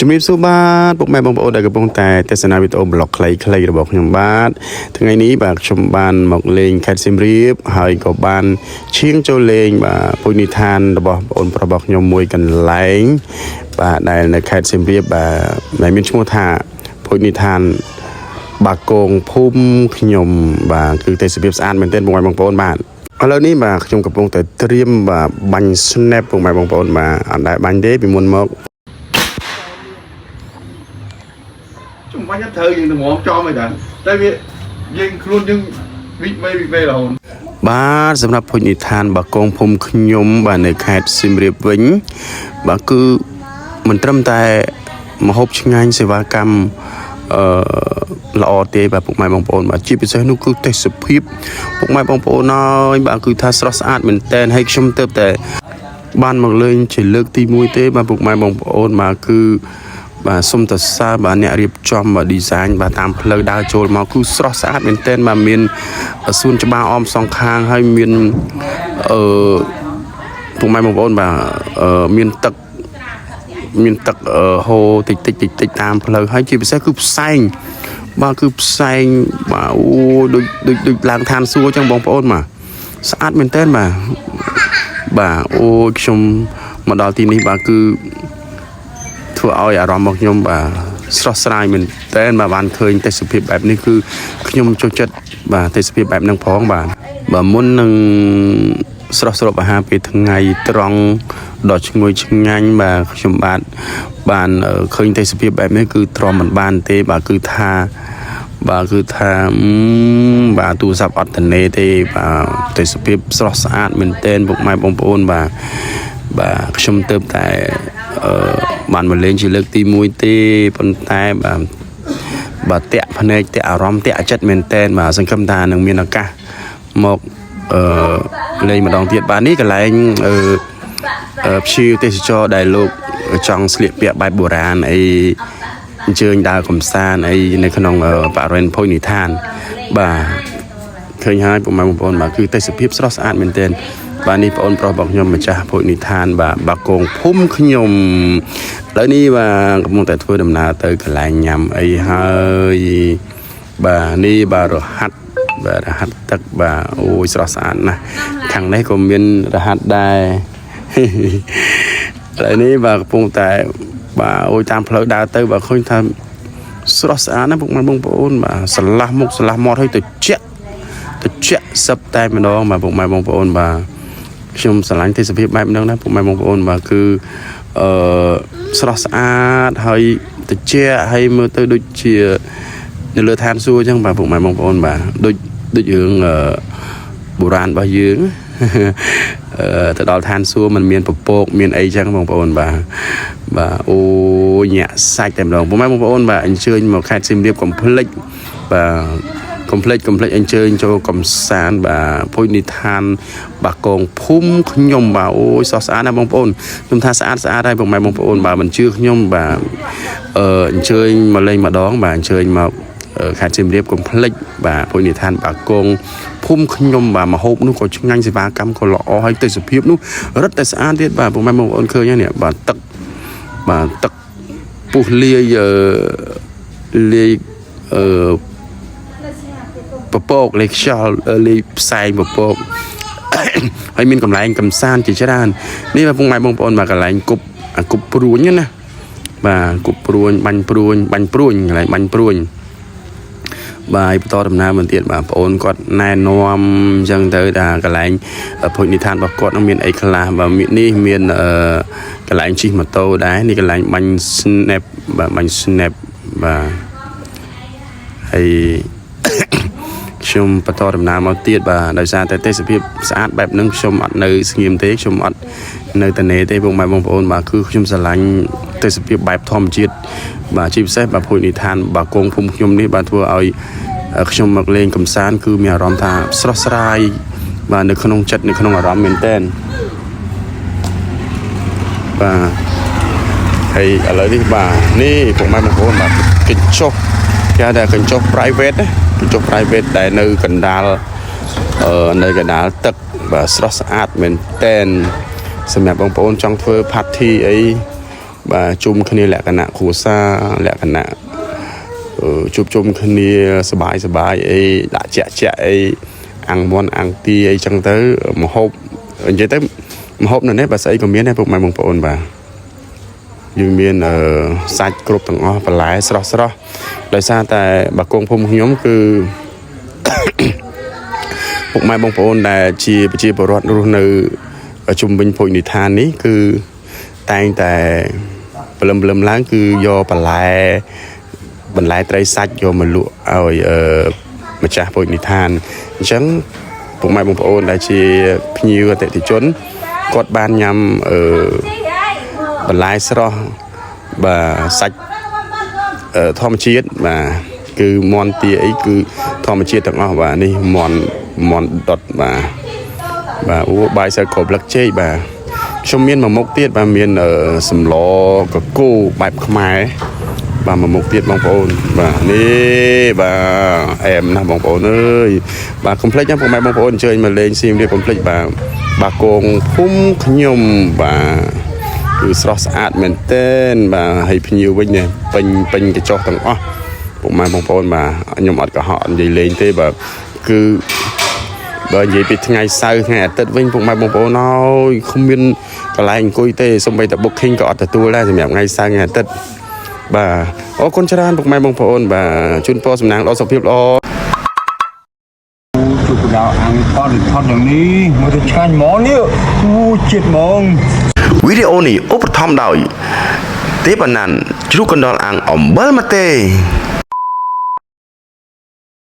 ជំរាបសួរបាទពុកម៉ែបងប្អូនដែលកំពុងតែទស្សនាវីដេអូប្លុកខ្លីៗរបស់ខ្ញុំបាទថ្ងៃនេះបាទខ្ញុំបានមកលេងខេត្តសៀមរាបហើយក៏បានឈៀងចូលលេងបាទពុជនិដ្ឋានរបស់បងប្អូនប្រុសរបស់ខ្ញុំមួយកន្លែងបាទដែលនៅខេត្តសៀមរាបបាទមានឈ្មោះថាពុជនិដ្ឋានបាគងភូមិខ្ញុំបាទគឺទេសភាពស្អាតមែនទែនបងប្អូនបាទឥឡូវនេះបាទខ្ញុំកំពុងតែត្រៀមបាទបាញ់ snap ពុកម៉ែបងប្អូនបាទអត់ដែលបាញ់ទេពីមុនមកខ្ញុំបាញ់ត្រូវយើងទៅមកចំអីដែរតែវាយើងខ្លួនយើងវិវេរហូតបាទសម្រាប់ភោជនីយដ្ឋានបាគងភូមិខ្ញុំបាទនៅខេត្តសៀមរាបវិញបាទគឺមិនត្រឹមតែម្ហូបឆ្ងាញ់សេវាកម្មល្អទេបាទពុកម៉ែបងប្អូនបាទជាពិសេសនោះគឺទេសភាពពុកម៉ែបងប្អូនហើយបាទគឺថាស្រស់ស្អាតមែនតែនហើយខ្ញុំទៅតែបានមកលេងជាលើកទី1ទេបាទពុកម៉ែបងប្អូនបាទគឺបាទសុំតសាបាទអ្នករៀបចំបាទ design បាទតាមផ្លូវដើរចូលមកគឺស្រស់ស្អាតមែនទែនបាទមានសួនច្បារអមសងខាងហើយមានពុកម៉ែបងប្អូនបាទមានទឹកហូរតិចតាមផ្លូវហើយជាពិសេសគឺផ្សែងបាទគឺផ្សែងបាទអូដូចឡើងឋានសួគ៌អញ្ចឹងបងប្អូនបាទស្អាតមែនទែនបាទអូខ្ញុំមកដល់ទីនេះបាទគឺធ្វើឲ្យអារម្មណ៍របស់ខ្ញុំបាទស្រស់ស្រាយមែនទែនបាទបានឃើញទេសភាពបែបនេះគឺខ្ញុំចូលចិត្តបាទទេសភាពបែបហ្នឹងផងបាទមុននឹងស្រស់ស្រូបអាហារពេលថ្ងៃត្រង់ដ៏ឈ្ងុយឆ្ងាញ់បាទខ្ញុំបានឃើញទេសភាពបែបនេះគឺទ្រាំមិនបានទេបាទគឺថាបាទទូរស័ព្ទអត់ទនេទេបាទទេសភាពស្រស់ស្អាតមែនទែនពុកម៉ែបងប្អូនបាទខ្ញុំទៅតែបានមកលេងជាលើកទី1ទេប៉ុន្តែបាទតាក់ភ្នែកតាក់អារម្មណ៍តាក់ចិត្តមែនទែនបាទសង្ឃឹមថានឹងមានឱកាសមកលេងម្ដងទៀតបាទនេះកន្លែងព្យាទេសចរដែលលោកចង់ស្លៀកពាក់បែបបុរាណអីអញ្ជើញដើរកំសាន្តអីនៅក្នុងបរិវេណភោជនីយដ្ឋានបាទឃើញហើយពុកម៉ែបងប្អូនបាទគឺទេសភាពស្រស់ស្អាតមែនទែនបាទនេះបងប្រុសរបស់ខ្ញុំម្ចាស់ភោជនីយដ្ឋានបាទបាគងភូមិខ្ញុំឥឡូវនេះបាទកំពុងតែធ្វើដំណើរទៅកន្លែងញ៉ាំអីហើយបាទនេះបាទរហាត់ទឹកបាទអូយស្រស់ស្អាតណាស់ខាងនេះក៏មានរហាត់ដែរឥឡូវនេះបាទកំពុងតែបាទអូយតាមផ្លូវដើរទៅបាទឃើញថាស្រស់ស្អាតណាស់ពុកម៉ែបងប្អូនបាទស្រឡះមុខស្រឡះមាត់ឲ្យទៅជាក់សឹបតែម្ដងបាទពុកម៉ែបងប្អូនបាទខ្ញុំស្រឡាញ់ទេសភាពបែបហ្នឹងណាពុកម៉ែបងប្អូនបាទគឺស្រស់ស្អាតហើយត្រជាក់ហើយមើលទៅដូចជានៅលើឋានសួគ៌អញ្ចឹងបាទពុកម៉ែបងប្អូនបាទដូចរឿងបុរាណរបស់យើងទៅដល់ឋានសួគ៌มันមានពពកមានអីចឹងបងប្អូនបាទអូញាក់សាច់តែម្ដងពុកម៉ែបងប្អូនបាទអញ្ជើញមកខេត្តសៀមរាបកុំភ្លេចអញ្ជើញចូលកំសាន្តបាទភោជនីយដ្ឋានបាគងភូមិខ្ញុំបាទអូយស្រស់ស្អាតណាស់បងប្អូនខ្ញុំថាស្អាតហើយពុកម៉ែបងប្អូនបាទមិនជឿខ្ញុំបាទអញ្ជើញមកលេងម្ដងបាទអញ្ជើញមកខេត្តសៀមរាបកុំភ្លេចបាទភោជនីយដ្ឋានបាគងភូមិខ្ញុំបាទម្ហូបនោះក៏ឆ្ងាញ់សេវាកម្មក៏ល្អហើយទេសភាពនោះរឹតតែស្អាតទៀតបាទពុកម៉ែបងប្អូនឃើញហើយនេះបាទទឹកពុះលាយពពកលេខខ្យល់លេខផ្សែងពពកហើយមានកន្លែងកំសាន្តជាច្រើននេះបាទពុកម៉ែបងប្អូនបាទកន្លែងគប់ព្រួញណាបាទគប់ព្រួញបាញ់ព្រួញកន្លែងបាញ់ព្រួញបាទបន្តដំណើរមកទៀតបាទបងប្អូនគាត់ណែនាំអញ្ចឹងទៅថាកន្លែងភោជនីយដ្ឋានរបស់គាត់នឹងមានអីខ្លះបាទនេះមានកន្លែងជិះម៉ូតូដែរនេះកន្លែងបាញ់ snap បាទហើយខ្ញុំបន្តដំណើរមកទៀតបាទដោយសារតែទេសភាពស្អាតបែបហ្នឹងខ្ញុំអត់នៅស្ងៀមទេខ្ញុំអត់នៅតនេទេពុកម៉ែបងប្អូនបាទគឺខ្ញុំស្រឡាញ់ទេសភាពបែបធម្មជាតិបាទជាពិសេសបាទភោជនីយដ្ឋានបាគងភូមិខ្ញុំនេះបាទធ្វើឲ្យខ្ញុំមកលេងកំសាន្តគឺមានអារម្មណ៍ថាស្រស់ស្រាយបាទនៅក្នុងចិត្តនៅក្នុងអារម្មណ៍មែនទែនបាទហើយឥឡូវនេះបាទនេះពុកម៉ែបងប្អូនបាទគេចុះគេថាកញ្ចុះ private ណាកញ្ចុះ private ដែលនៅកណ្ដាលទឹកបាទស្រស់ស្អាតមែនតែនសម្រាប់បងប្អូនចង់ធ្វើ party អី bà chung khné lẹ cả nạ khổ xa lẹ cả nạ chụp chung khné sờ bài ấy đã chạy ấy ăn món ăn ti ấy chẳng tới một hộp vậy tới một hộp này nè bà sẽ có miếng này phục mai mong phồn bà dương miên sạch cột tầng o và lái sro đời xa tại bà con phong nhóm cứ phục mai mong phồn là chia bảo rọt luôn ở trung bình phôi nị than ní cứ tay tại bầm láng cứ do bà lái trai sạch do mà lụa rồi mà trả phôi nị than chẳng phục mai mong phồn là chia nhiều tại thị trấn cột ban nhằm ở bà lái sro bà sạch thom chiết và cứ món tia ấy cứ thom chiết tặng họ và đi món đọt và u bài sẽ cột lắc chơi bà trong miền mà mốc tiết bà miền ở sầm lò có cô bài khmai bà mà mốc tiết bông phồn và đi bà em là bông phồn ơi bà complex nhá bông mai bông phồn chơi mà lên sim đi complex bà con phum nhom bà cứ sọt sạch mình tên bà hay nhiều với nè pin cái cho thằng ó bông mai bông phồn bà nhom ọt cả họ gì lên thế bà cứ bởi vì bị ngày sau ngày tết vinh bông mai bông phồn nói không biết cái lại anh coi tê xong bây giờ booking có ở tua ra thì mẹ ngày sau ngày tết bà ô con cha đan bông mai bông phồn bà chun po sầm nang đó sập hiệp lo chụp đào ăn conอย่างนี้มันจะใช้หมอเนี่ยเจ็ดโมง วิดีโอนี้อุปถัมภ์โดยเทปนันจุกันดอลอังอมเบลมาเต